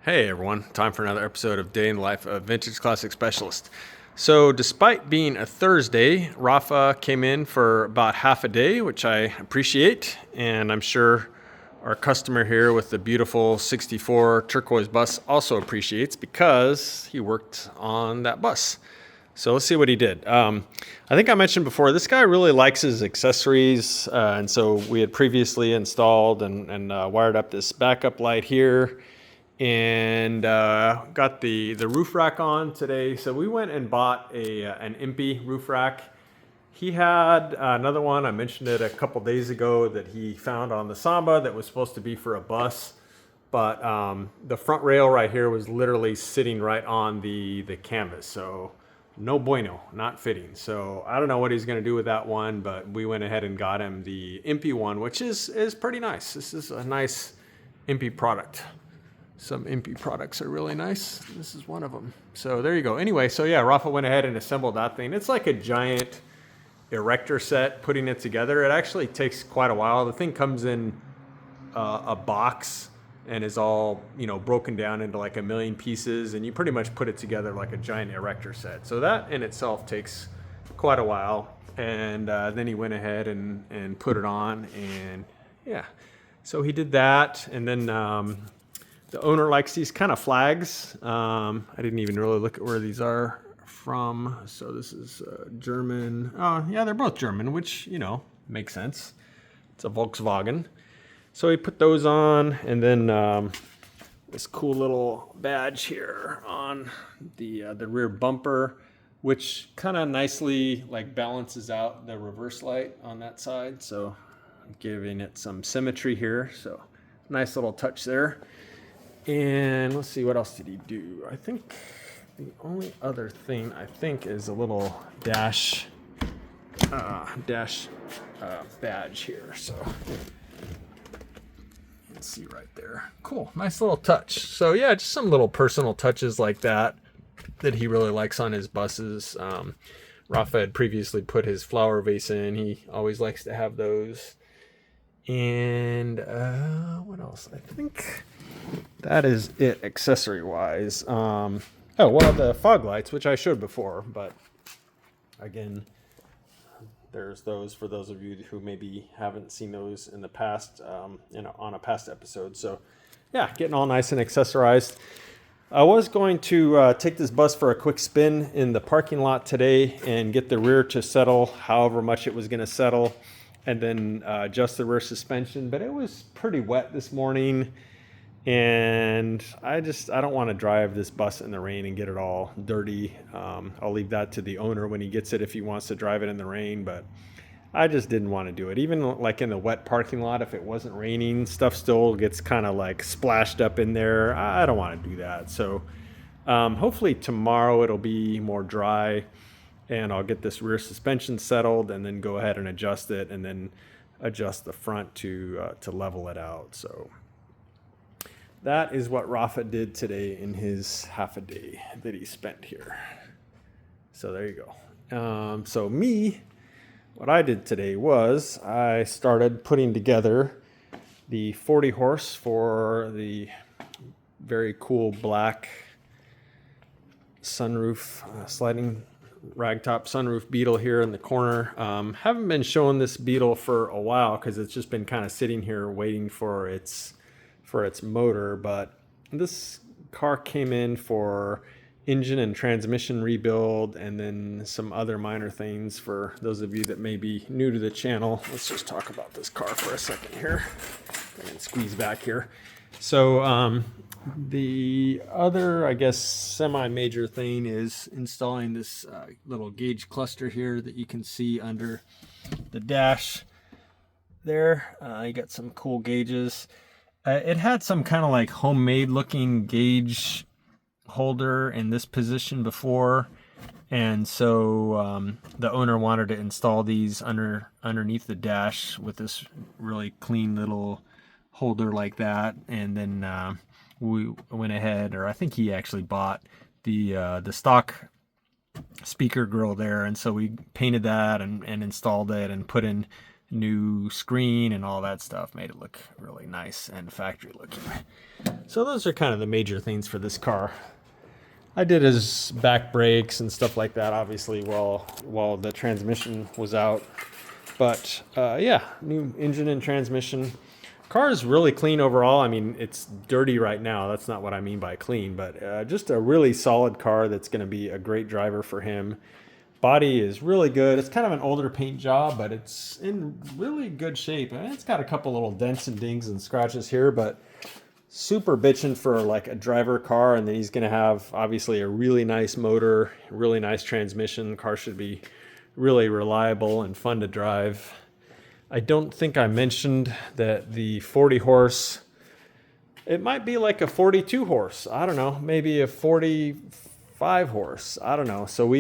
Hey everyone, time for another episode of Day in the Life of Vintage Classic Specialist. So, despite being a Thursday, Rafa came in for about half a day, which I appreciate, and I'm sure our customer here with the beautiful 64 Turquoise bus also appreciates because he worked on that bus. So let's see what he did. I think I mentioned before, this guy really likes his accessories, and so we had previously installed and wired up this backup light here, and got the roof rack on today. So we went and bought an Impy roof rack. He had another one, I mentioned it a couple days ago, that he found on the Samba that was supposed to be for a bus. But the front rail right here was literally sitting right on the canvas. So no bueno, not fitting. So I don't know what he's going to do with that one, but we went ahead and got him the Impy one, which is pretty nice. This is a nice Impy product. Some Impy products are really nice. This is one of them. So there you go. Anyway, so yeah, Rafa went ahead and assembled that thing. It's like a giant erector set putting it together. It actually takes quite a while. The thing comes in a box and is all, broken down into like a million pieces, and you pretty much put it together like a giant erector set. So that in itself takes quite a while. And then he went ahead and put it on, and yeah. So he did that, and then the owner likes these kind of flags. I didn't even really look at where these are from. So this is German. Oh, yeah, they're both German, which, makes sense. It's a Volkswagen. So he put those on, and then this cool little badge here on the rear bumper, which kind of nicely balances out the reverse light on that side. So giving it some symmetry here. So nice little touch there. And let's see, what else did he do? I think the only other thing is a little dash badge here. So you can see right there. Cool, nice little touch. So yeah, just some little personal touches like that he really likes on his buses. Rafa had previously put his flower vase in. He always likes to have those. And what else? I think that is it accessory wise. The fog lights, which I showed before, but again, there's those for those of you who maybe haven't seen those in the past, on a past episode. So yeah, getting all nice and accessorized. I was going to take this bus for a quick spin in the parking lot today and get the rear to settle however much it was going to settle, and then adjust the rear suspension. But it was pretty wet this morning, and I don't want to drive this bus in the rain and get it all dirty. I'll leave that to the owner when he gets it, if he wants to drive it in the rain, but I just didn't want to do it. Even like in the wet parking lot, if it wasn't raining, stuff still gets kind of like splashed up in there. I don't want to do that. So hopefully tomorrow it'll be more dry, and I'll get this rear suspension settled, and then go ahead and adjust it, and then adjust the front to level it out. So that is what Rafa did today in his half a day that he spent here. So there you go. What I did today was I started putting together the 40 horse for the very cool black sunroof, sliding ragtop sunroof Beetle here in the corner. Haven't been showing this Beetle for a while because it's just been kind of sitting here waiting for its motor, but this car came in for engine and transmission rebuild, and then some other minor things for those of you that may be new to the channel. Let's just talk about this car for a second here and squeeze back here. So the other, I guess, semi-major thing is installing this little gauge cluster here that you can see under the dash there. You got some cool gauges. It had some kind of like homemade looking gauge holder in this position before, and so the owner wanted to install these underneath the dash with this really clean little holder like that. And then we went ahead, or I think he actually bought the stock speaker grill there, and so we painted that and installed it and put in new screen and all that stuff, made it look really nice and factory looking. So those are kind of the major things for this car. I did his back brakes and stuff like that, obviously, while the transmission was out. But yeah, new engine and transmission. Car is really clean overall. I mean, it's dirty right now. That's not what I mean by clean, but just a really solid car that's going to be a great driver for him. Body is really good. It's kind of an older paint job, but it's in really good shape. And it's got a couple little dents and dings and scratches here, but super bitchin' for like a driver car. And then he's going to have obviously a really nice motor, really nice transmission. The car should be really reliable and fun to drive. I don't think I mentioned that the 40 horse, it might be like a 42 horse. I don't know, maybe a 45 horse. I don't know. So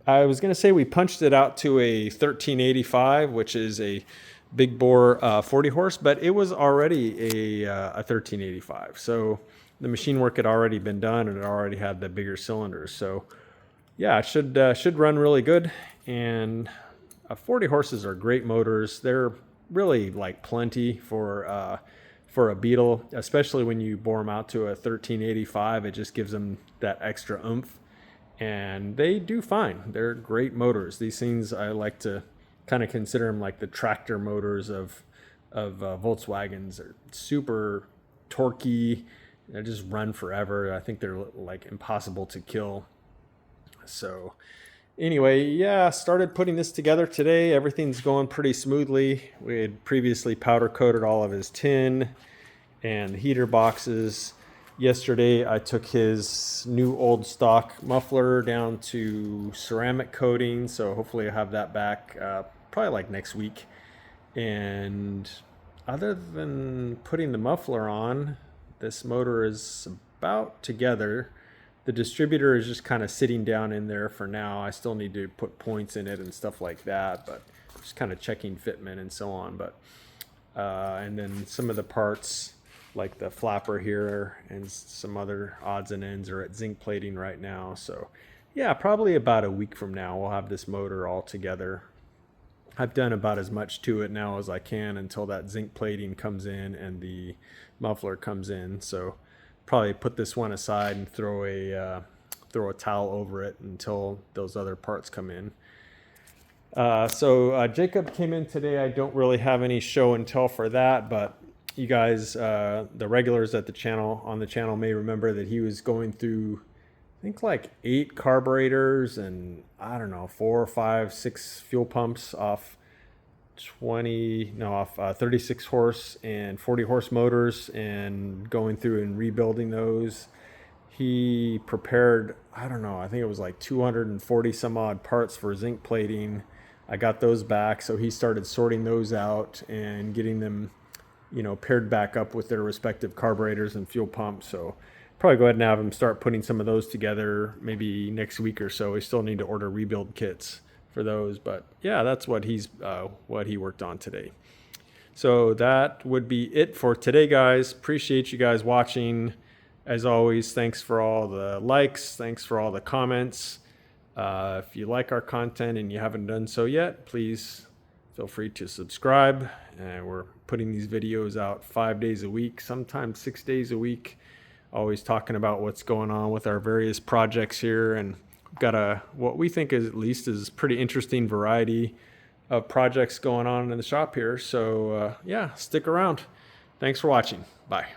I was going to say we punched it out to a 1385, which is a big bore 40 horse, but it was already a 1385. So the machine work had already been done and it already had the bigger cylinders. So yeah, it should run really good. And 40 horses are great motors. They're really like plenty for a Beetle, especially when you bore them out to a 1385. It just gives them that extra oomph. And they do fine. They're great motors. These things, I like to kind of consider them like the tractor motors of Volkswagens. They're super torquey. They just run forever. I think they're like impossible to kill. So anyway, yeah, started putting this together today. Everything's going pretty smoothly. We had previously powder coated all of his tin and the heater boxes. Yesterday, I took his new old stock muffler down to ceramic coating, so hopefully I'll have that back probably like next week. And other than putting the muffler on, this motor is about together. The distributor is just kind of sitting down in there for now. I still need to put points in it and stuff like that, but just kind of checking fitment and so on. But and then some of the parts, like the flapper here and some other odds and ends, are at zinc plating right now. So yeah, probably about a week from now we'll have this motor all together. I've done about as much to it now as I can until that zinc plating comes in and the muffler comes in. So probably put this one aside and throw a towel over it until those other parts come in. So Jacob came in today. I don't really have any show and tell for that, but you guys, the regulars at the channel may remember that he was going through, I think, like 8 carburetors and I don't know, 4, 5, 6 fuel pumps off 36 horse and 40 horse motors, and going through and rebuilding those. He prepared, I don't know, I think it was like 240 some odd parts for zinc plating. I got those back, so he started sorting those out and getting them, paired back up with their respective carburetors and fuel pumps. So probably go ahead and have him start putting some of those together maybe next week or so. We still need to order rebuild kits for those, but yeah, that's what he worked on today. So that would be it for today, guys. Appreciate you guys watching. As always, thanks for all the likes. Thanks for all the comments. If you like our content and you haven't done so yet, please feel free to subscribe. We're putting these videos out 5 days a week, sometimes 6 days a week, always talking about what's going on with our various projects here. And we've got what we think is at least is pretty interesting variety of projects going on in the shop here. So yeah, stick around. Thanks for watching. Bye.